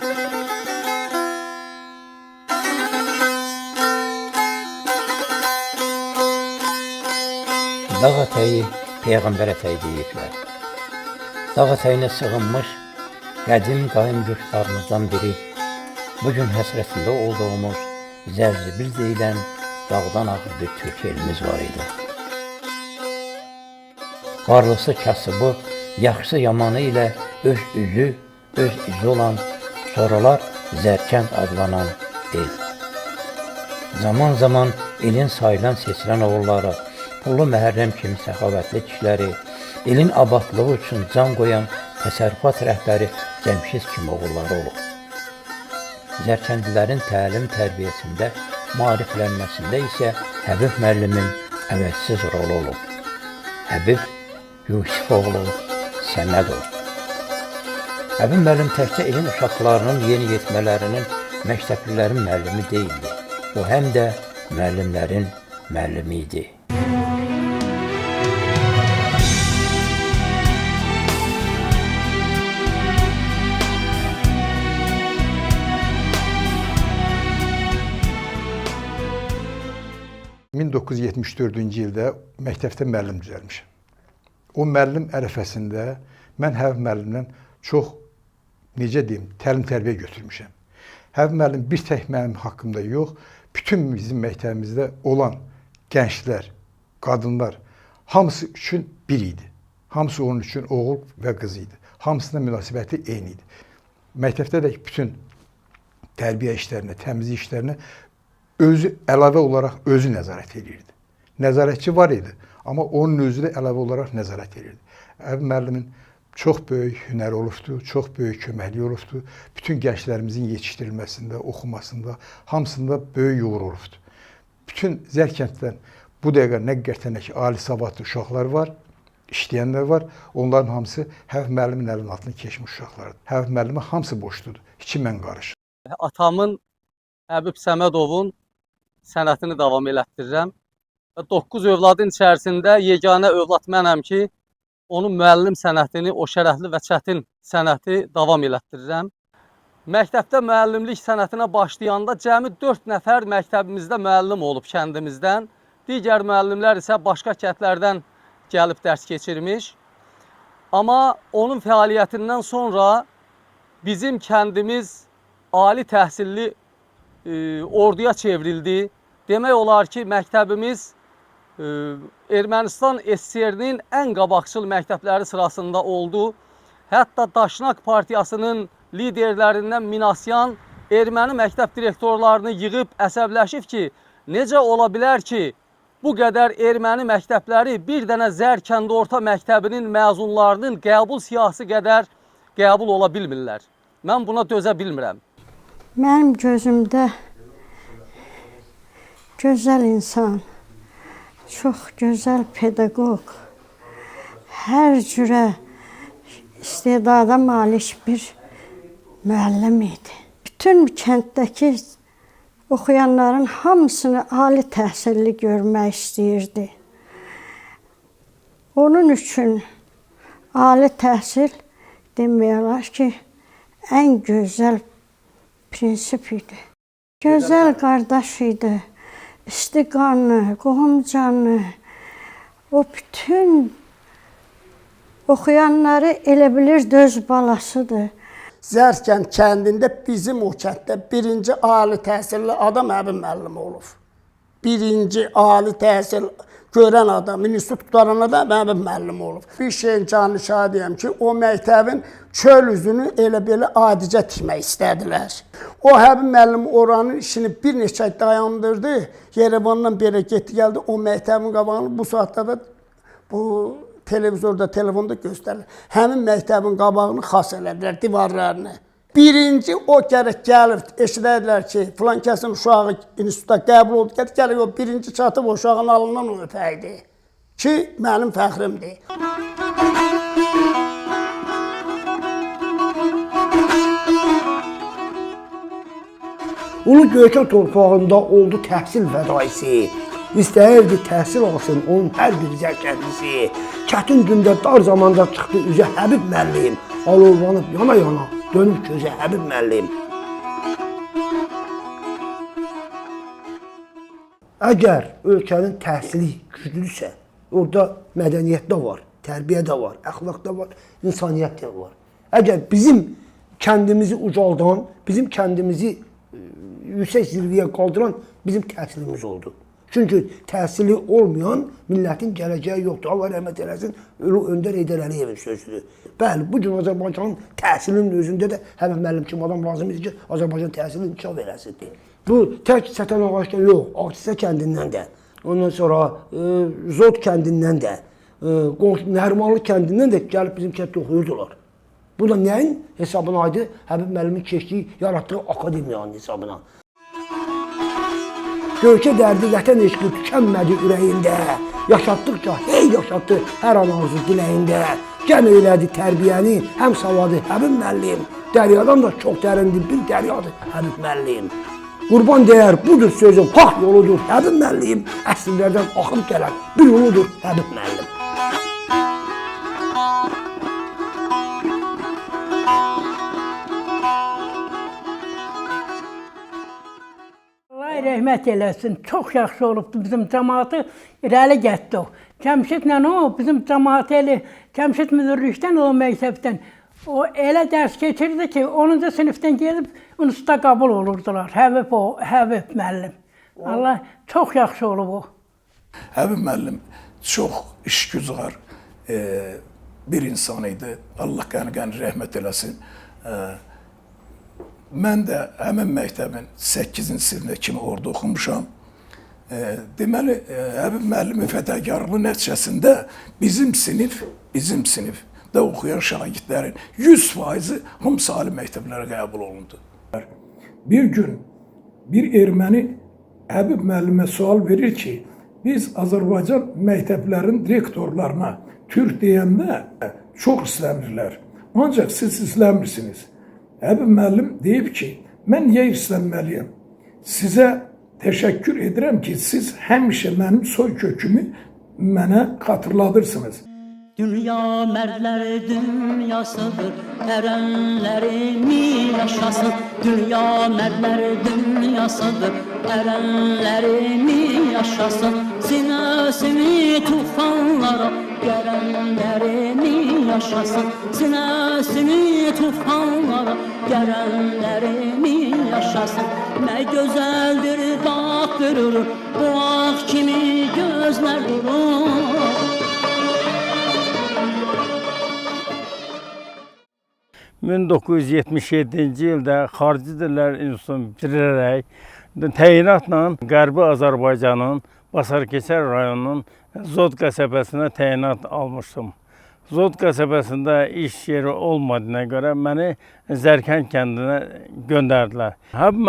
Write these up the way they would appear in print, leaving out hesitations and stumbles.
Dağ ətəyi Peyğəmbər ətəyi deyiblər. Dağ ətəyinə sığınmış qədim qaim yurtlarımızdan biri, bugün həsrətində olduğumuz Zərzibil deyilən dağdan ağır bir Türk elimiz var idi. Varlısı kasıbı, yaxşısı yamanı ilə öz üzü olan, sonralar Zərkənd adlanan el. Zaman zaman elin sayılan seçilən oğulları, Ulu Məhərrəm kimi səxavətli kişiləri, elin abadlığı üçün can qoyan təsərrüfat rəhbəri Cəmşid kimi oğulları olub. Zərkəndilərin təlim tərbiyəsində, maariflənməsində isə Həbib müəllimin əvəzsiz rolu olub. Həbib Yusifoğlu Səmədov. Həbib müəllim təkcə elin uşaqlarının yeni yetmələrinin, məktəblilərin müəllimi deyildi. O həm də müəllimlərin müəllimi idi. ...1974-cü ildə məktəbdə müəllim düzəlmişəm. O müəllim ərəfəsində mən Həbib müəllimdən çox, necə deyim, təlim-tərbiyə götürmüşəm. Həbib müəllim bir tək mənim haqqımda yox, bütün bizim məktəbimizdə olan gənclər, qadınlar, hamısı üçün bir idi. Hamısı onun üçün oğul və qız idi. Hamısına münasibəti eyni idi. Məktəbdə də bütün tərbiyə işlərinə, təmizlik işlərinə özü əlavə olaraq özü nəzarət edirdi. Nəzarətçi var idi, amma onun özü də əlavə olaraq nəzarət edirdi. Həbib müəllimin çox böyük hünəri olubdu, çox böyük köməkliyi olubdu. Bütün gənclərimizin yetişdirilməsində, oxumasında, hamısında böyük uğur olubdu. Bütün Zərkənddən bu dəqiqə nə qədərtən ki, ali savadlı uşaqlar var, işləyənlər var. Onların hamısı Həbib müəllimin əlinin altına keçmiş uşaqlardır. Həbib müəllimə hamısı boşludur, iki mən qarışır. Atamın Həbib Səmədovun sənətini davam elətdirirəm. 9 övladın içərisində yeganə övlad mənəm ki, onun müəllim sənətini, o şərəfli və çətin sənəti davam elətdirirəm. Məktəbdə müəllimlik sənətinə başlayanda cəmi 4 nəfər məktəbimizdə müəllim olub kəndimizdən. Digər müəllimlər isə başqa kəndlərdən gəlib dərs keçirmiş. Amma onun fəaliyyətindən sonra bizim kəndimiz ali təhsilli orduya çevrildi. Demək olar ki, məktəbimiz Ermənistan SSR-nin ən qabaqcıl məktəbləri sırasında oldu. Hətta Daşnak Partiyasının liderlərindən Minasyan erməni məktəb direktorlarını yığıb əsəbləşib ki, necə ola bilər ki, bu qədər erməni məktəbləri bir dənə Zərkənd Orta Məktəbinin məzunlarının qəbul siyahısı qədər qəbul ola bilmirlər. Mən buna dözə bilmirəm. Mənim gözümdə gözəl insan, çox gözəl pedaqoq, hər cürə istedada malik bir müəllim idi. Bütün kənddəki oxuyanların hamısını ali təhsilli görmək istəyirdi. Onun üçün ali təhsil demək olar ki, ən gözəl prinsip idi. Gözəl qardaş idi. İstiqanlı, qohumcanlı, o bütün oxuyanları elə bilirdi öz balasıdır. Zərkənd kəndində bizim o kənddə birinci ali təhsilli adam Həbib müəllim olub. Birinci ali təhsil görən adam, institut qutaran adam Həbib müəllim olub. Bir şeyin canlı şahidiyəm ki, o məktəbin çöl üzünü elə belə adicə tikmək istədilər. O Həbib müəllim oranın işini bir neçə ay dayandırdı. Yerevandan belə getdi gəldi, o məktəbin qabağını bu saatda da bu televizorda, telefonda göstərilir. Həmin məktəbin qabağını xas elədilər, divarlarını. Birinci o gərək gəlib, eşidədilər ki, filan kəsin uşağı institutda qəbul oldu, gəlib o birinci çatıb o uşağın alından o öpəydi. Ki, mənim fəxrimdir. Ulu Göyçay torpağında oldu təhsil fədaisi. İstəyirdi təhsil alsın onun hər bir zərkəndisi. Çətin gündə, dar zamanda çıxdı üzə Həbib müəllim. Alovlanıb yana-yana dönüb gözə Həbib müəllim. Əgər ölkənin təhsili güclüdürsə, orada mədəniyyət də var, tərbiyə də var, əxlaq da var, insaniyyət də var. Əgər bizim kəndimizi ucaldan, bizim kəndimizi yüksək zirvəyə qaldıran bizim təhsilimiz oldu. Çünki təhsili olmayan millətin gələcəyi yoxdur. Allah rəhmət eləsin, Öndər Heydər Əliyevin sözüdür. Bəli, bu gün Azərbaycanın təhsilinin özündə də Həbib müəllim kimi adam lazım idi ki, Azərbaycan təhsilini inkişaf eləsin. Bu tək Çətən Ağaçdan yox, Ağçısə kəndindən də, ondan sonra Zod kəndindən də, Nərimanlı kəndindən də gəlib bizim kənddə oxuyurdular. Bu da nəyin hesabına idi? Həbib müəllimin keçdiyi, yaratdığı akademiyanın hesabına. Göyçə dərdi vətən eşqi tükənmədi ürəyində. Yaşatdıqca hey yaşatdı hər an arzu diləyində. Cəm elədi tərbiyəni, həm savadı Həbib müəllim. Dəryadan da çox dərindir bir dəryadır Həbib müəllim. Qurban deyər, budur sözüm, haq yoludur Həbib müəllim. Əsrlərdən axıb gələn bir yoludur Həbib müəllim. Allah rəhmət eləsin. Çox yaxşı olubdu bizim cəmaatı irəli getdi o. Cəmşidlə o bizim cəmaatı elə Cəmşid müdürlükdən o məktəbdən o elə dərs keçirdi ki, 10-cu sinifdən gedib universitetə qəbul olurdular. Həbib müəllim. Allah çox yaxşı olub o. Həbib müəllim çox işgüzar bir insan idi. Allah qəni rəhmət eləsin. Mən də həmin məktəbin 8-ci sinifində kimi orada oxumuşam. Deməli, Həbib müəllimin fədəkarlığı nəticəsində bizim sinifdə oxuyan şagirdlərin 100%-i hamısı ali məktəblərə qəbul olundu. Bir gün bir erməni Həbib müəllimə sual verir ki, biz Azərbaycan məktəblərinin direktorlarına Türk deyəndə çox istəmirlər. Ancaq siz istəmirsiniz. Həbib müəllim deyib ki, mən niyə istənməliyəm? Sizə təşəkkür edirəm ki, siz həmişə mənim soy kökümü mənə xatırladırsınız. Dünya mərdləri dünyasıdır, ərənlərimi yaşasın. Dünya mərdləri dünyasıdır, ərənlərimi yaşasın. Sinəsini tufanlara gələnlərimi yaşasın. Sinəsini tufanlara gələnlərimi yaşasın. Nə gözəldir dağ qırır, bu ağ kimi gözlər durur. 1977-ci ildə Xarici Dillər İnstitutunu bitirərək təyinatla Qərbi Azərbaycanın Basarkeçər rayonunun Zod qəsəbəsinə təyinat almışdım. Zod qəsəbəsində iş yeri olmadığına görə məni Zərkənd kəndinə göndərdilər. Həbib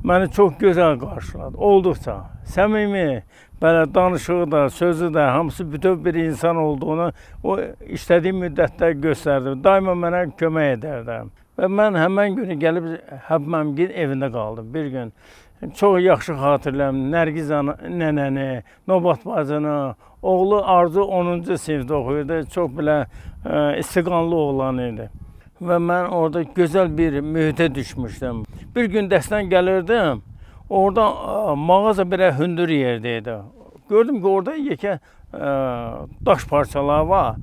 məni çox gözəl qarşıladı. Olduqca səmimi, belə danışığı da, sözü də, hamısı bütöv bir insan olduğunu o işlədiyi müddətdə göstərdi. Daima mənə kömək edərdi. Və mən həmən günü gəlib Həbib müəllimin evində qaldım bir gün. Çox yaxşı xatırlayıram. Nərgiz nənəni, Nobat bacını, oğlu Arzu 10-cu sinifdə oxuyurdu. Çox belə istiqanlı oğlan idi. Və mən orada gözəl bir mühitə düşmüşdüm. Bir gün dərsdən gəlirdim. Orada mağaza belə hündür yerdəydi. Gördüm ki, orada yekə daş parçaları var.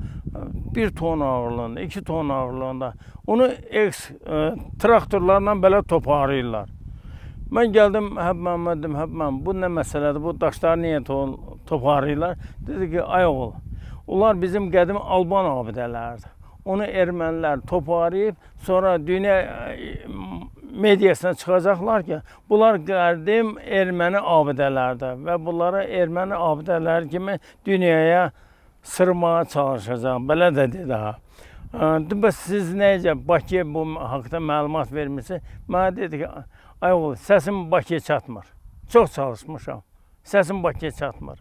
1 ton ağırlığında, 2 ton ağırlığında. Onu traktorlarla belə toparlayırlar. Mən gəldim, Həbib dedim, Həbib bu nə məsələdir, bu daşları niyə toparlayırlar? Dedi ki, ay oğul, onlar bizim qədim Alban abidələrdir. Onu ermənilər toparlayıb, sonra dünya mediasına çıxacaqlar ki, bunlar qədim erməni abidələrdir və bunları erməni abidələri kimi dünyaya sırmağa çalışacaq. Belə də dedi ha. Bəs siz necə Bakıya bu haqda məlumat vermişsiniz? Mənə dedi ki, ay oğul, səsim Bakıya çatmır. Çox çalışmışam. Səsim Bakıya çatmır.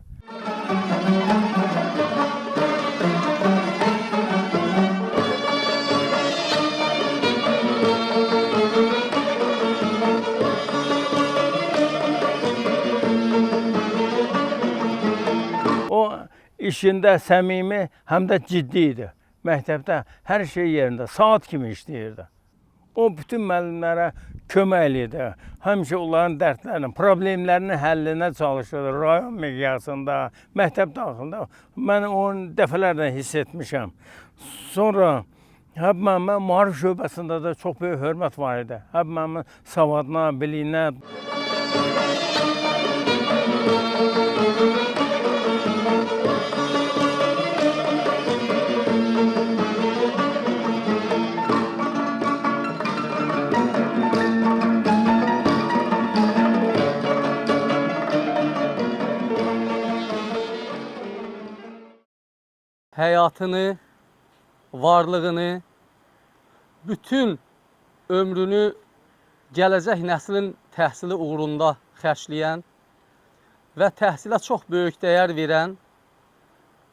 O işində səmimi, həm də ciddi idi. Məktəbdə hər şey yerində, saat kimi işləyirdi. O bütün müəllimlərə kömək eləyirdi. Həmişə onların dərdlərinin, problemlərinin həllinə çalışırdı. Rayon miqyasında, məktəb daxilində. Mən onu dəfələrlə hiss etmişəm. Sonra Həbib müəllimin maarif şöbəsində də çox böyük hörmət var idi. Həbib müəllimin savadına, biliyinə. Həyatını, varlığını, bütün ömrünü gələcək nəslin təhsili uğrunda xərcləyən və təhsilə çox böyük dəyər verən,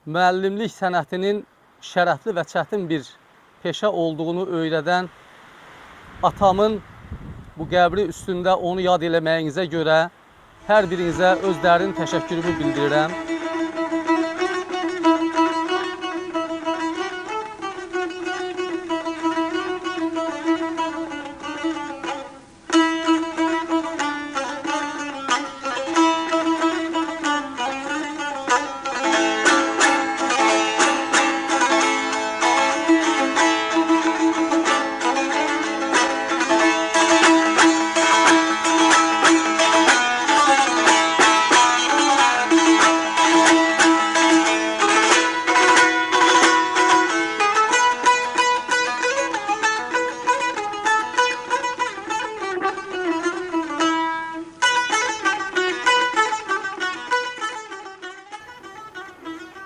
müəllimlik sənətinin şərəfli və çətin bir peşə olduğunu öyrədən atamın bu qəbri üstündə onu yad eləməyinizə görə hər birinizə öz dərin təşəkkürümü bildirirəm.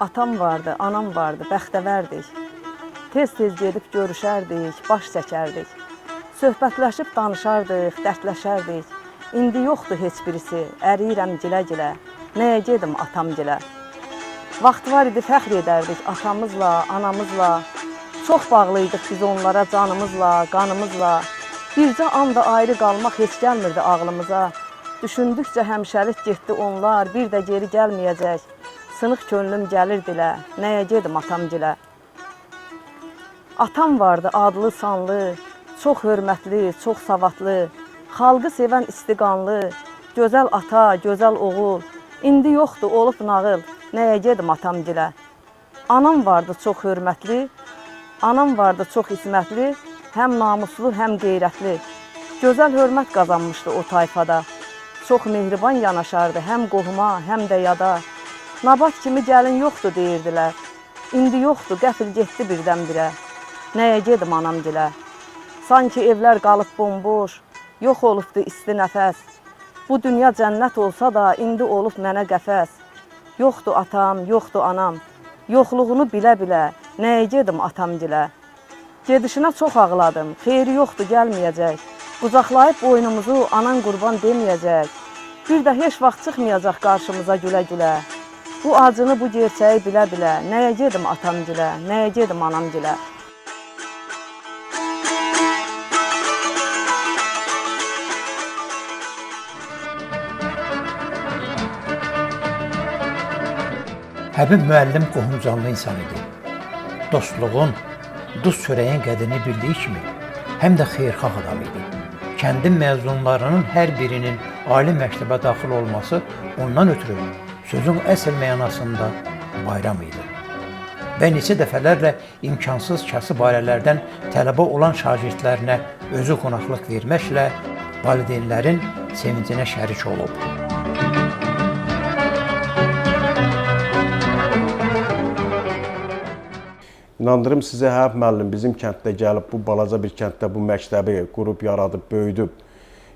Atam vardı, anam vardı, bəxtəvərdik. Tez-tez gedib görüşərdik, baş çəkərdik. Söhbətləşib danışardıq, dərdləşərdik. İndi yoxdur heç birisi, əriyirəm gilə-gilə. Nəyə gedim atamgilə? Vaxt var idi, fəxr edərdik atamızla, anamızla. Çox bağlıydıq biz onlara canımızla, qanımızla. Bircə anda ayrı qalmaq heç gəlmirdi ağlımıza. Düşündükcə həmişəlik getdi onlar, bir də geri gəlməyəcək. Sınıq könlüm gəlir dilə, nəyə gedim atamgilə? Atam vardı adlı, sanlı, çox hörmətli, çox savadlı, xalqı sevən istiqanlı, gözəl ata, gözəl oğul. İndi yoxdur, olub nağıl, nəyə gedim atamgilə? Anam vardı çox hörmətli, anam vardı çox ismətli, həm namuslu, həm qeyrətli. Gözəl hörmət qazanmışdı o tayfada. Çox mehriban yanaşardı, həm qohuma, həm də yada. Nabat kimi gəlin yoxdur deyirdilər. İndi yoxdur, qəfil getdi birdən-birə. Nəyə gedim anamgilə? Sanki evlər qalıb bomboş, yox olubdu isti nəfəs. Bu dünya cənnət olsa da, indi olub mənə qəfəs. Yoxdur atam, yoxdur anam. Yoxluğunu bilə-bilə, nəyə gedim atamgilə? Gedişinə çox ağladım, xeyri yoxdur, gəlməyəcək. Qucaqlayıb boynumuzu anan qurban deməyəcək. Bir də heç vaxt çıxmayacaq qarşımıza gülə-gülə. Bu acını, bu gerçəyi bilə-bilə, nəyə gedim atamgilə, nəyə gedim anamgilə? Həbib müəllim qohumcanlı insan idi. Dostluğun, duz çörəyin qədrini bildiyi kimi, həm də xeyirxah adam idi. Kəndin məzunlarının hər birinin ali məktəbə daxil olması ondan ötürü sözün əsl mənasında bayram idi. Və neçə dəfələrlə imkansız kasıb ailələrdən tələbə olan şagirdlərinə özü qonaqlıq verməklə valideynlərin sevincinə şərik olub. İnandırım sizə, Həbib müəllim bizim kənddə gəlib, bu balaca bir kənddə bu məktəbi qurub, yaradıb, böyüdüb,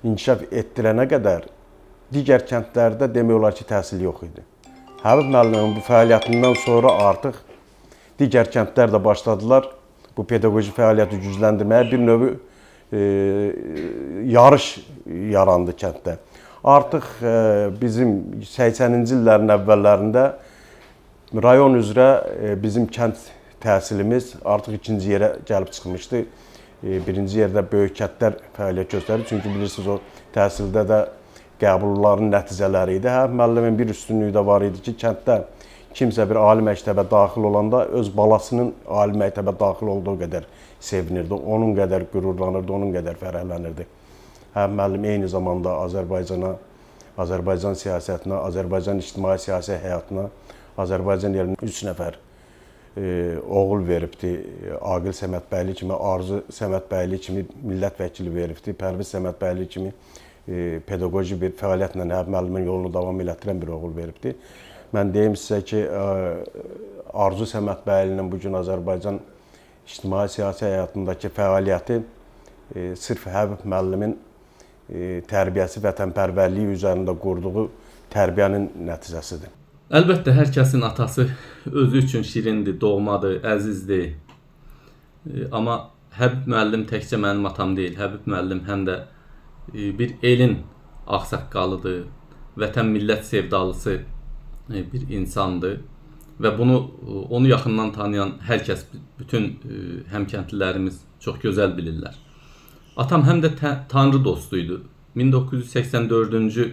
inkişaf etdirənə qədər digər kəndlərdə demək olar ki, təhsil yox idi. Həbib müəllimin bu fəaliyyətindən sonra artıq digər kəndlər də başladılar bu pedaqoji fəaliyyəti gücləndirməyə, bir növ yarış yarandı kənddə. Artıq bizim 80-ci illərin əvvəllərində rayon üzrə bizim kənd təhsilimiz artıq ikinci yerə gəlib çıxmışdı. Birinci yerdə böyük kəndlər fəaliyyət göstərir. Çünki bilirsiniz, o təhsildə də qəbulların nəticələri idi. Həbib müəllimin bir üstünlüyü də var idi ki, kənddə kimsə bir ali məktəbə daxil olanda öz balasının ali məktəbə daxil olduğu qədər sevinirdi, onun qədər qürurlanırdı, onun qədər fərəhlənirdi. Həbib müəllim eyni zamanda Azərbaycan siyasətinə, Azərbaycan ictimai siyasi həyatına, Azərbaycan elinin 3 nəfər oğul veribdi. Aqil Səmədbəyli kimi, Arzu Səmədbəyli kimi millət vəkili veribdi. Pərviz Səmədbəyli kimi pedaqoji bir fəaliyyətlə Həbib müəllimin yolunu davam elətdirən bir oğul veribdi. Mən deyim sizə ki, Arzu Səmədbəylinin bugün Azərbaycan ictimai siyasi həyatındakı fəaliyyəti sırf Həbib müəllimin tərbiyəsi, vətənpərvərliyi üzərində qurduğu tərbiyənin nəticəsidir. Əlbəttə, hər kəsin atası özü üçün şirindir, doğmadır, əzizdir. Amma Həbib müəllim təkcə mənim atam deyil. Həbib müəllim həm də bir elin ağsaqqalıdır, vətən millət sevdalısı bir insandır. Və onu yaxından tanıyan hər kəs, bütün həmkəndlilərimiz çox gözəl bilirlər. Atam həm də tanrı dostuydu. 1984-cü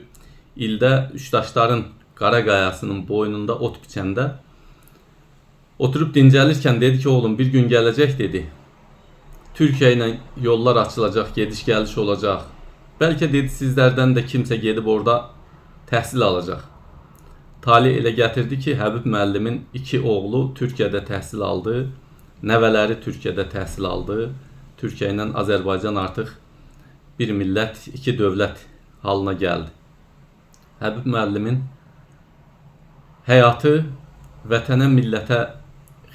ildə Üçdaşların Qaraqayasının boynunda ot biçəndə oturub dincəlirkən dedi ki, oğlum bir gün gələcək dedi. Türkiyə ilə yollar açılacaq, gediş-gəliş olacaq. Bəlkə dedi sizlərdən də kimsə gedib orada təhsil alacaq. Talih elə gətirdi ki, Həbib müəllimin 2 oğlu Türkiyədə təhsil aldı, nəvələri Türkiyədə təhsil aldı. Türkiyə ilə Azərbaycan artıq bir millət, 2 dövlət halına gəldi. Həbib müəllimin həyatı vətənə, millətə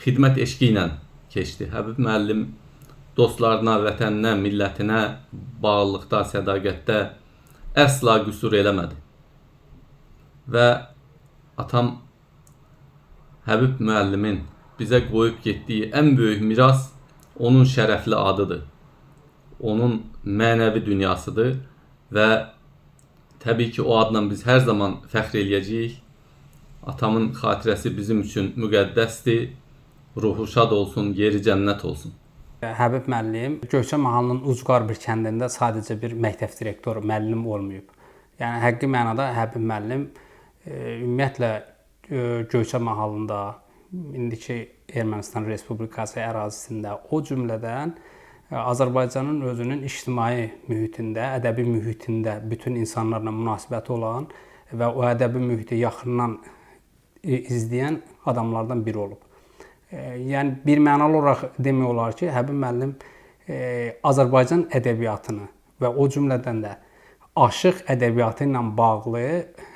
xidmət eşqi ilə keçdi. Həbib müəllim dostlarına, vətəninə, millətinə bağlılıqda, sədaqətdə əsla qüsur eləmədi. Və atam Həbib müəllimin bizə qoyub getdiyi ən böyük miras onun şərəfli adıdır. Onun mənəvi dünyasıdır və təbii ki, o adla biz hər zaman fəxr eləyəcəyik. Atamın xatirəsi bizim üçün müqəddəsdir. Ruhu şad olsun, yeri cənnət olsun. Həbib müəllim Göyçə mahalının ucqar bir kəndində sadəcə bir məktəb direktoru, müəllim olmayıb. Yəni həqiqi mənada Həbib müəllim ümumiyyətlə Göyçə mahalında, indiki Ermənistan Respublikası ərazisində, o cümlədən Azərbaycanın özünün ictimai mühitində, ədəbi mühitində bütün insanlarla münasibəti olan və o ədəbi mühiti yaxından izləyən adamlardan biri olub. Yəni bir mənalı olaraq demək olar ki, Həbib müəllim Azərbaycan ədəbiyyatını və o cümlədən də aşıq ədəbiyyatı ilə bağlı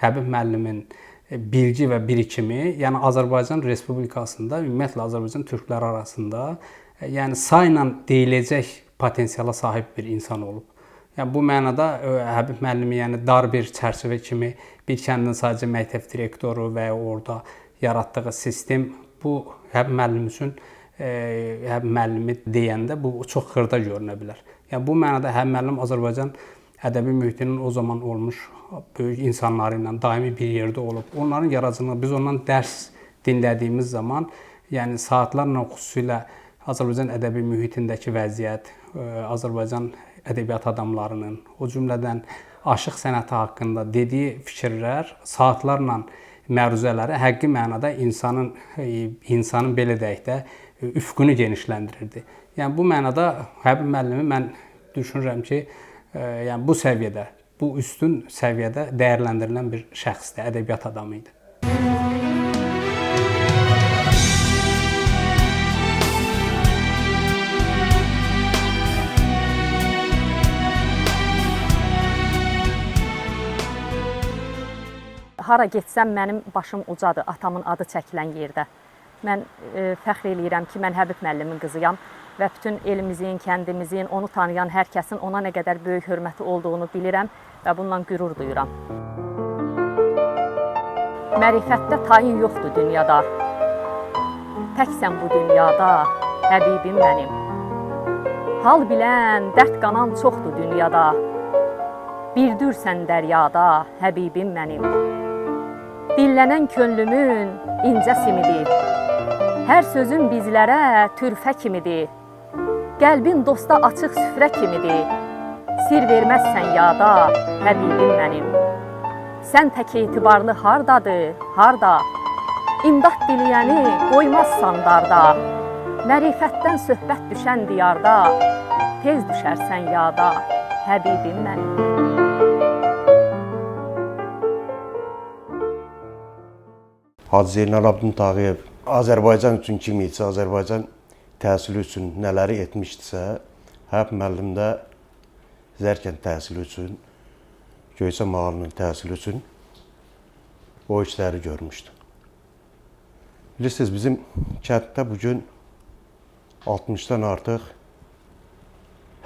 Həbib müəllimin bilgi və birikimi, yəni Azərbaycan Respublikasında, ümumiyyətlə Azərbaycan türkləri arasında, yəni sayla deyiləcək potensiala sahib bir insan olub. Yəni bu mənada Həbib müəllimi yəni dar bir çərçivə kimi bir kəndin sadəcə məktəb direktoru və orada yaratdığı sistem bu Həbib müəllim üçün Həbib müəllimi deyəndə bu çox xırda görünə bilər. Yəni bu mənada Həbib müəllim Azərbaycan ədəbi mühitinin o zaman olmuş böyük insanları ilə daimi bir yerdə olub. Onların yaradıcılığı, biz ondan dərs dinlədiyimiz zaman, yəni saatlarla xüsusilə Azərbaycan ədəbi mühitindəki vəziyyət, Azərbaycan ədəbiyyat adamlarının, o cümlədən aşıq sənəti haqqında dediyi fikirlər, saatlarla məruzələri həqiqi mənada insanın belə deyək də üfqünü genişləndirirdi. Yəni bu mənada Həbib müəllimi mən düşünürəm ki, yəni bu səviyyədə, bu üstün səviyyədə dəyərləndirilən bir şəxsdir, ədəbiyyat adamı idi. Hara getsəm mənim başım ucadır atamın adı çəkilən yerdə. Mən fəxr eləyirəm ki, mən Həbib müəllimin qızıyam və bütün elimizin, kəndimizin, onu tanıyan hər kəsin ona nə qədər böyük hörməti olduğunu bilirəm və bundan qürur duyuram. Mərifətdə tayin yoxdur dünyada. Təksən bu dünyada, Həbibim mənim. Hal bilən, dərd qanan çoxdur dünyada. Birdürsən dəryada, Həbibim mənim. Dillənən könlümün incə simidir. Hər sözün bizlərə türfə kimidir. Qəlbin dosta açıq süfrə kimidir. Sir verməzsən yada, Həbibim mənim. Sən tək etibarlı hardadır, harda? İmdad diləyəni qoymaz sandarda. Mərifətdən söhbət düşən diyarda, tez düşərsən yada, həbibim mənim. Hacı Zeynalabdin Tağıyev Azərbaycan üçün kim idisə, Azərbaycan təhsili üçün nələri etmişdisə, Həbib müəllim də Zərkənd təhsili üçün, Göyçə mahalının təhsili üçün o işləri görmüşdü. Bilirsiniz, bizim kənddə bugün 60-dan artıq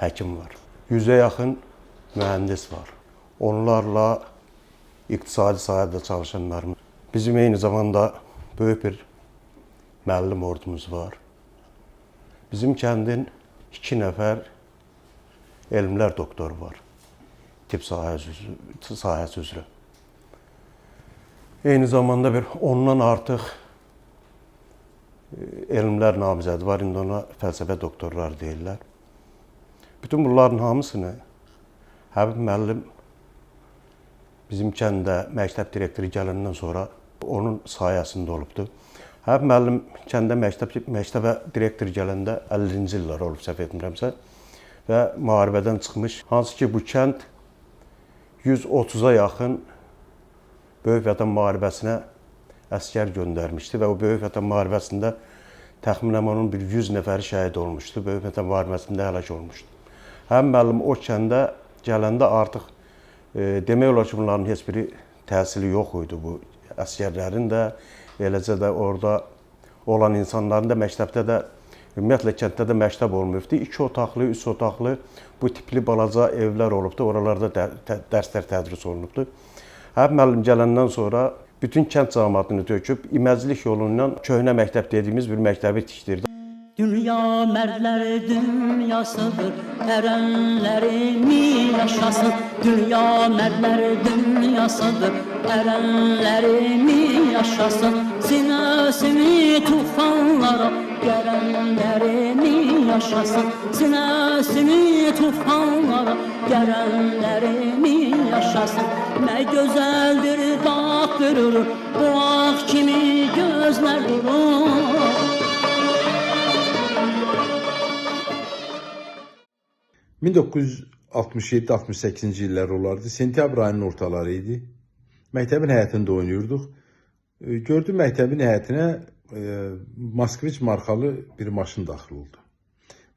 həkim var. 100-ə yaxın mühəndis var. Onlarla iqtisadi sahədə çalışanlarımız. Bizim eyni zamanda böyük bir müəllim ordumuz var. Bizim kəndin 2 nəfər elmlər doktoru var. Tibb sahəsi üzrə. Eyni zamanda bir 10-dan artıq elmlər namizədi var. İndi ona fəlsəfə doktorları deyirlər. Bütün bunların hamısını Həbib müəllim bizim kəndə məktəb direktoru gələndən sonra onun sayəsində olubdur. Həbib müəllim kəndə məktəbə direktor gələndə 50-ci illər olub, səhv etmirəmsə, və müharibədən çıxmış. Hansı ki, bu kənd 130-a yaxın Böyük Vətən müharibəsinə əsgər göndərmişdi və o Böyük Vətən müharibəsində təxminən onun bir 100 nəfəri şəhid olmuşdu. Böyük Vətən müharibəsində həlak olmuşdu. Həbib müəllim o kəndə gələndə artıq demək olar ki, bunların heç biri təhsili yox idi bu əsgərlərin də, eləcə də orada olan insanların da, məktəbdə də, ümumiyyətlə kənddə də məktəb olmayıbdı. 2 otaqlı, 3 otaqlı bu tipli balaca evlər olubdu, oralarda dərslər tədris olunubdu. Həbib müəllim gələndən sonra bütün kənd cəmiyyətini töküb, iməclik yolundan köhnə məktəb dediyimiz bir məktəbi tikdirdi. Dünya mərdlər dünyasıdır, ərənlərimi yaşasın. Dünya mərdlər dünyasıdır, ərənlərimi yaşasın. Sinəsini tufanlara gələnlərimi yaşasın. Sinəsini tufanlara gələnlərimi yaşasın. Nə gözəldir dağ qürur, bu ağ kimi gözlər durur. 1967-68-ci illər olardı. Sentyabr ayının ortaları idi. Məktəbin həyətində oynuyorduk. Gördüm məktəbin həyətinə Moskviç markalı bir maşın daxil oldu.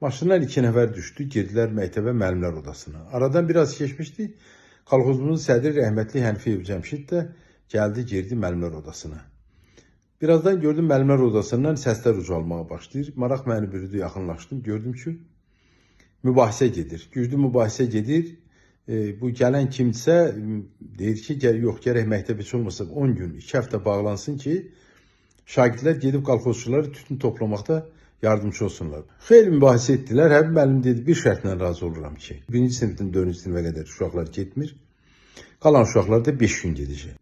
Maşından 2 nəfər düşdü, girdilər məktəbə müəllimlər odasına. Aradan biraz keçmişdi. Kolxozumuzun sədri rəhmətli Hənfiyev Cəmşid də gəldi, girdi müəllimlər odasına. Birazdan gördüm müəllimlər odasından səslər ucalmağa başlayır. Maraq məni bürüdü, yaxınlaşdım. Gördüm ki, mübahisə gedir. Güclü mübahisə gedir. Bu gələn kimsə deyir ki, yox, gərək məktəb heç olmasa 10 gün, 2 həftə bağlansın ki, şagirdlər gedib kolxozçuları tütün toplamaqda yardımcı olsunlar. Xeyli mübahisə etdilər. Həbib müəllim dedi, bir şərtlə razı oluram ki, 1-ci sinifdən 4-cü sinifə qədər uşaqlar getmir. Qalan uşaqlar da 5 gün gedəcək.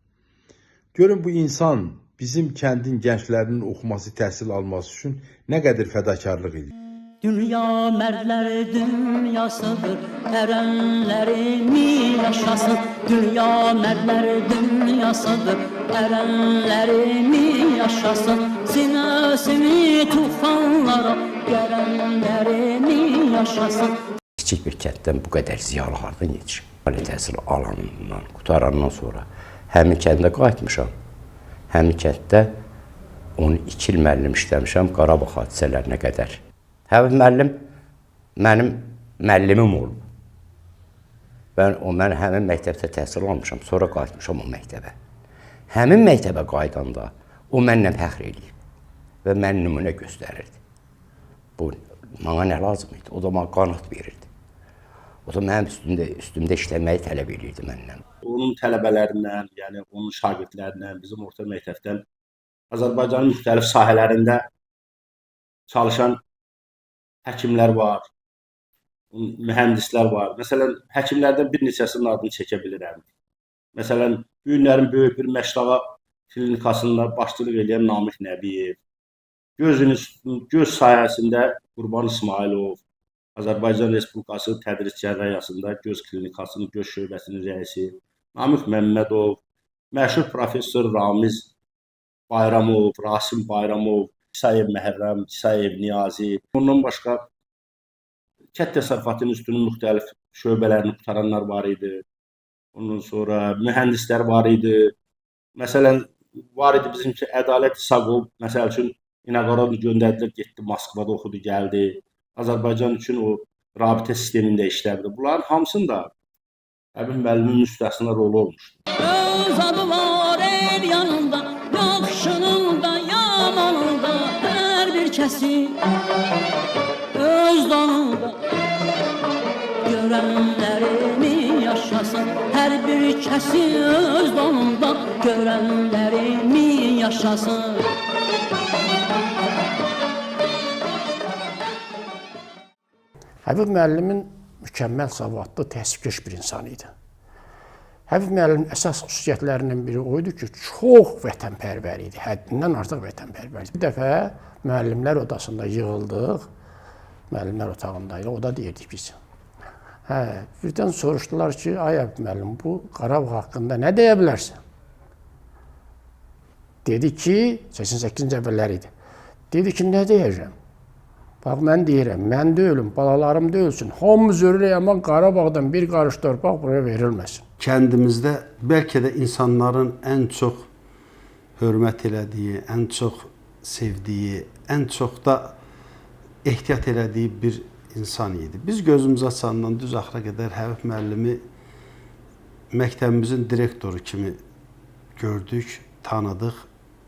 Görün, bu insan bizim kəndin gənclərinin oxuması, təhsil alması üçün nə qədər fədakarlıq edir. Dünya mərdlər dünyasıdır, ərənlərimi yaşasın. Dünya mərdlər dünyasıdır, ərənlərimi yaşasın. Sinəsini tufanlara gələnlərimi yaşasın. Kiçik bir kənddən bu qədər ziyalı hardan yetişib? Ali təhsil alanından, qutarandan sonra həmin kəndə qayıtmışam. Həmin kənddə 12 il müəllim işləmişəm Qarabağ hadisələrinə qədər. Həbib müəllim mənim müəllimim olub. Mən həmin məktəbdə təhsil almışam, sonra qayıtmışam o məktəbə. Həmin məktəbə qayıdanda o mənlə fəxr eləyib və mən nümunə göstərirdi. Bu, mənə nə lazım idi? O da mənə qanat verirdi. O da mənim üstümdə işləməyi tələb edirdi məndən. Onun tələbələrindən, yəni onun şagirdlərindən, bizim orta məktəbdən Azərbaycanın müxtəlif sahələrində çalışan həkimlər var, mühəndislər var. Məsələn, həkimlərdən bir neçəsinin adını çəkə bilirəm. Məsələn, bu günlərin böyük bir Məşdağa klinikasında başçılıq edən Namiq Nəbiyev, göz sahəsində Qurban İsmailov, Azərbaycan Respublikası Tədris Cərrahiyasında göz klinikasının, göz şöbəsinin rəisi Namiq Məmmədov, məşhur professor Ramiz Bayramov, Rasim Bayramov, İsayev Məhərrəm, İsayev Niyazi. Ondan başqa kənd təsərrüfatının üstünün müxtəlif şöbələrini qutaranlar var idi. Ondan sonra mühəndislər var idi. Məsələn, var idi bizimki Ədalət İsaqov, məsəl üçün İnaqarov göndərilir, getdi Moskvada oxudu, gəldi. Azərbaycan üçün o rabitə sistemində işlədi. Bunların hamısında Həbib müəllimin müstəsna rolu olmuşdu. Öz adı var el yanında, yaxşının da yamanın da hər bir kəsi öz donunda. Görənlərimi yaşasın, hər bir kəsi öz donunda. Görənlərimi yaşasın. Həbib müəllimin mükəmməl savadlı, təsbkeş bir insan idi. Həbib müəllimin əsas xüsusiyyətlərindən biri o idi ki, çox vətənpərvər idi, həddindən artıq vətənpərvər idi. Bir dəfə müəllimlər odasında yığıldıq, müəllimlər otağındaydı, o da deyirdik biz. Birdən soruşdular ki, ay Həbib müəllim, bu Qarabağ haqqında nə deyə bilərsən? Dedi ki, 88-ci əvvəllər idi. Dedi ki, nə deyəcəm? Bax, mən deyirəm, mən də ölüm, balalarım da ölsün. Hamımız ölürük, amma Qarabağdan bir qarış torpaq buraya verilməsin. Kəndimizdə bəlkə də insanların ən çox hörmət elədiyi, ən çox sevdiyi, ən çox da ehtiyat elədiyi bir insan idi. Biz gözümüz açandan düz axıra qədər Həbib müəllimi məktəbimizin direktoru kimi gördük, tanıdıq.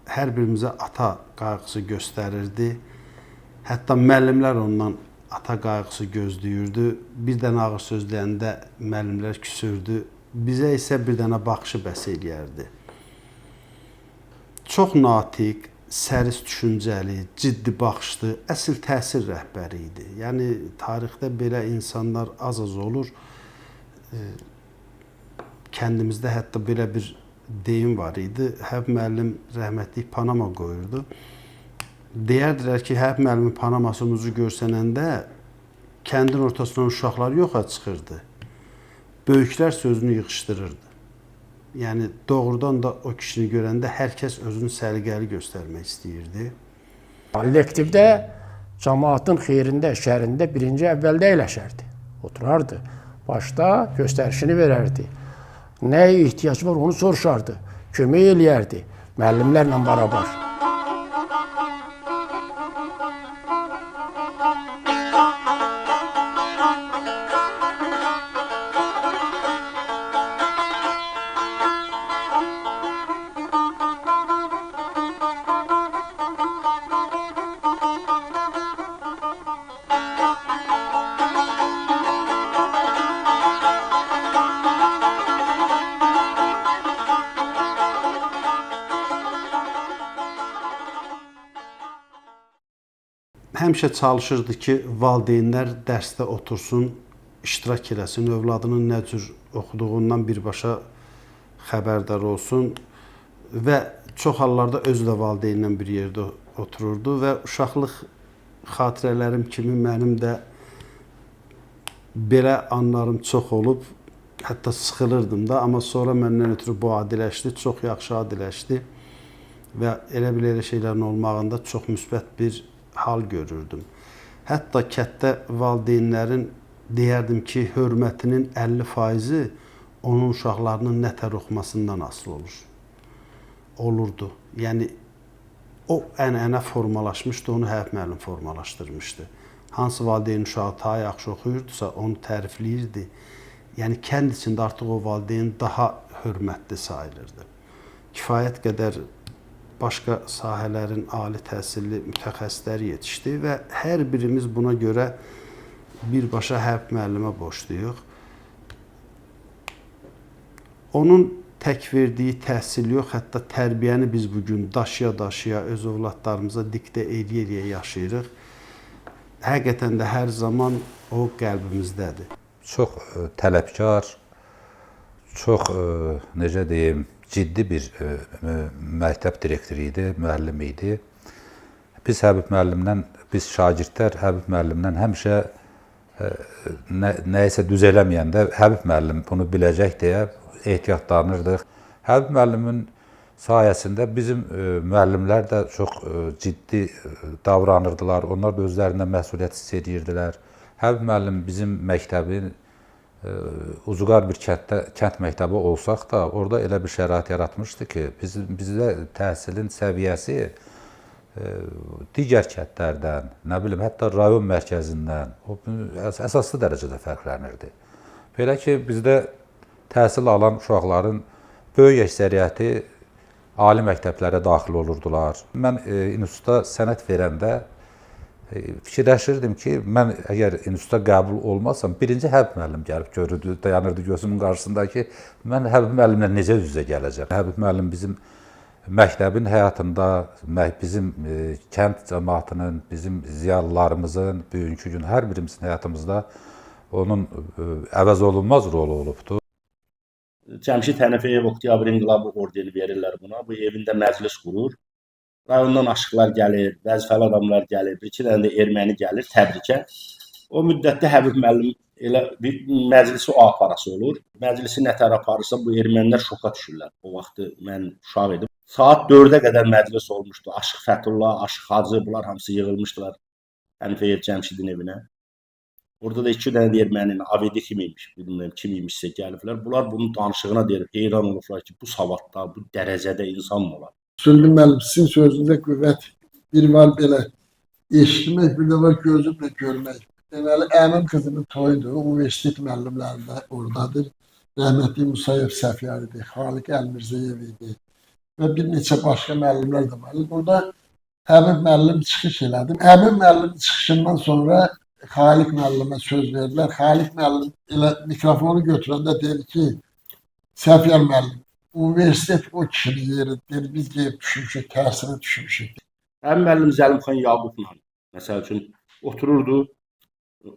Hər birimizə ata qayğısı göstərirdi. Hətta müəllimlər ondan ata qayğısı gözləyirdi. Bir dənə ağır söz deyəndə müəllimlər küsürdü. Bizə isə bir dənə baxışı bəs eləyərdi. Çox natiq, səris düşüncəli, ciddi baxışlı, əsl təsir rəhbəri idi. Yəni, tarixdə belə insanlar az-az olur. Kəndimizdə hətta belə bir deyim var idi. Həbib müəllim rəhmətlik Panama qoyurdu. Deyərdilər ki, Həbib müəllimin Panamasının ucu görsənəndə kəndin ortasından uşaqlar yoxa çıxırdı. Böyüklər sözünü yığışdırırdı. Yəni, doğrudan da o kişini görəndə hər kəs özünü səliqəli göstərmək istəyirdi. Kollektivdə cəmaatın xeyrində, şərində birinci əvvəldə əyləşərdi. Oturardı, başda göstərişini verərdi. Nəyə ehtiyac var onu soruşardı, kömək eləyərdi müəllimlərlə barabar. Həmişə çalışırdı ki, valideynlər dərsdə otursun, iştirak eləsin, övladının nə cür oxuduğundan birbaşa xəbərdar olsun və çox hallarda özü də valideynlə bir yerdə otururdu və uşaqlıq xatirələrim kimi mənim də belə anlarım çox olub, hətta sıxılırdım da, amma sonra məndən ötürü bu adiləşdi, çox yaxşı adiləşdi və elə şeylərin olmağında çox müsbət bir hal görürdüm. Hətta kənddə valideynlərin deyərdim ki, hörmətinin 50%-i onun uşaqlarının nətər oxumasından asılı olur. Olurdu. Yəni, o ənənə formalaşmışdı, onu Həbib müəllim formalaşdırmışdı. Hansı valideyn uşağı daha yaxşı oxuyurdusa, onu tərifləyirdi. Yəni, kənd içində artıq o valideyn daha hörmətli sayılırdı. Kifayət qədər başqa sahələrin ali təhsilli mütəxəssisləri yetişdi və hər birimiz buna görə birbaşa Həbib müəllimə borcluyuq. Onun tək verdiyi təhsil yox, hətta tərbiyəni biz bugün daşıya-daşıya öz övladlarımıza diktə eləyə yaşayırıq. Həqiqətən də hər zaman o qəlbimizdədir. Çox tələbkar, çox, necə deyim, ciddi bir məktəb direktoru idi, müəllim idi. Biz Həbib müəllimdən, biz şagirdlər Həbib müəllimdən həmişə nəyisə düz eləməyəndə Həbib müəllim bunu biləcək deyə ehtiyatlanırdıq. Həbib müəllimin sayəsində bizim müəllimlər də çox ciddi davranırdılar. Onlar da özlərindən məsuliyyət hiss edirdilər. Həbib müəllim bizim məktəbin ucqar bir kənd məktəbi olsaq da, orada elə bir şərait yaratmışdı ki, bizdə təhsilin səviyyəsi digər kəndlərdən, nə bilim, hətta rayon mərkəzindən əsaslı dərəcədə fərqlənirdi. Belə ki, bizdə təhsil alan uşaqların böyük əksəriyyəti ali məktəblərə daxil olurdular. Mən institutda sənəd verəndə fikirləşirdim ki, mən əgər institutda qəbul olmazsam, birinci Həbib müəllim gəlib görürdü, dayanırdı gözümün qarşısında ki, mən Həbib müəllimlə necə üz-üzə gələcəm. Həbib müəllim bizim məktəbin həyatında, bizim kənd cəmaatının, bizim ziyalılarımızın bugünkü gün hər birimizin həyatımızda onun əvəz olunmaz rolu olubdur. Cəmşid Hənəfiyev Oktyabr İnqilabı ordeni verirlər buna. Bu evində məclis qurur. Rayondan aşıqlar gəlir, vəzifəli adamlar gəlir, bir-iki dənə də erməni gəlir təbrikə. O müddətdə Həbib müəllim elə bir məclisi o aparası olur. Məclisi nətər aparırsa bu ermənilər şoka düşürlər. O vaxtı mən uşaq idim. Saat 4-ə qədər məclis olmuşdu. Aşıq Fəthullah, Aşıq Hacı, bunlar hamısı yığılmışdılar Hənəfiyev Cəmşidin evinə. Orada da 2 dənə erməninin Avedi kimiymiş, bilmirəm kimiymişsə gəliblər. Bunlar bunun danışığına deyir, heyran olublar ki, bu savadda, bu dərəcədə insan mı olar? Sümbül müəllim, sizin sözünüzdə qüvvət bir var belə eşitmək, bir də var gözümlə görmək. Deməli, əmim qızının toyudur, universitet müəllimlərində oradadır. Rəhmətli Musayev Səfiyar idi, Xaliq Əlmirzeyev idi və bir neçə başqa müəllimlər də var. Burada Həbib müəllim çıxış elədim. Həbib müəllim çıxışından sonra Xaliq müəllimə söz verdilər. Xaliq müəllim elə mikrofonu götürəndə dedi ki, Səfiyar müəllim, universitet o kişinin yeridir. Dedi, biz gelib düşmüşük, təhsilə düşmüşük. Həbib müəllim Zəlimxan Yaqubla, məsəl üçün, otururdu,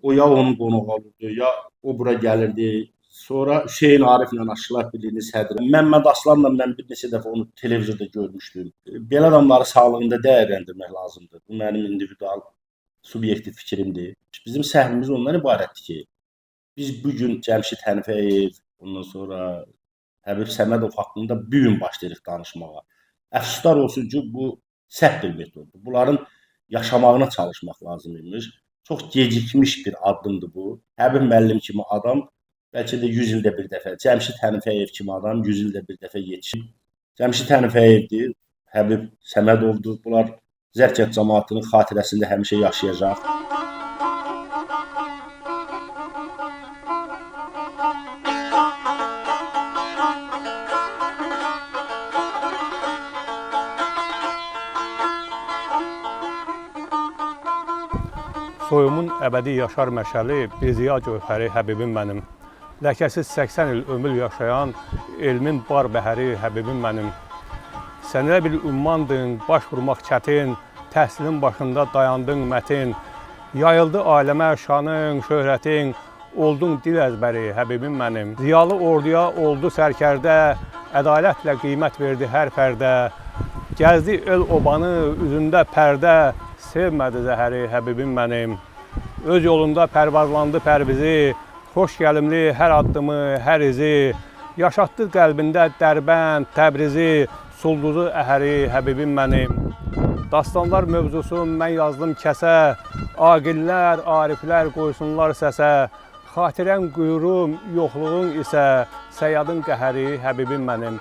o ya onun qonuğu olurdu, ya o bura gəlirdi. Sonra Hüseyin Ariflə Aşıqlar Birliyinin sədri. Məmməd Aslanla mən bir neçə dəfə onu televizorda görmüşdüm. Belə adamları sağlığında dəyərləndirmək lazımdır. Bu mənim individual, subyektiv fikrimdir. Bizim səhvimiz ondan ibarətdir ki, biz bugün Cəmşid Hənəfiyev, ondan sonra Həbib Səmədov haqqında bugün başlayırıq danışmağa. Əfsuslar olsun ki, bu səhv bir metoddur. Bunların yaşamağına çalışmaq lazım imiş. Çox gecikmiş bir addımdır bu. Həbib müəllim kimi adam bəlkə də 100 ildə bir dəfə, Cəmşid Hənəfiyev kimi adam 100 ildə bir dəfə yetişib. Cəmşid Hənəfiyevdir, Həbib Səmədovdur. Bunlar Zərkənd cəmaatının xatirəsində həmişə yaşayacaq. Soyumun əbədi yaşar məşəli, bir ziya gövhəri Həbibim mənim. Ləkəsiz 80 il ömür yaşayan, elmin bar bəhəri Həbibim mənim. Sən elə bir ümmandın, baş vurmaq çətin, təhsilin başında dayandın mətin. Yayıldı aləmə şanın, şöhrətin, oldun dil əzbəri Həbibim mənim. Ziyalı orduya oldu sərkərdə, ədalətlə qiymət verdi hər fərdə. Gəzdi el obanı, üzündə pərdə, sevmədi zəhəri Həbibim mənim. Öz yolunda pərvazlandı pərvizi, xoş gəlimli hər addımı, hər izi. Yaşatdı qəlbində Dərbənd, Təbrizi, Sulduzu əhəri Həbibim mənim. Dastanlar mövzusu mən yazdım kəsə, aqillər, ariflər qoysunlar səsə. Xatirən quyurum, yoxluğun isə, səyadın qəhəri Həbibim mənim.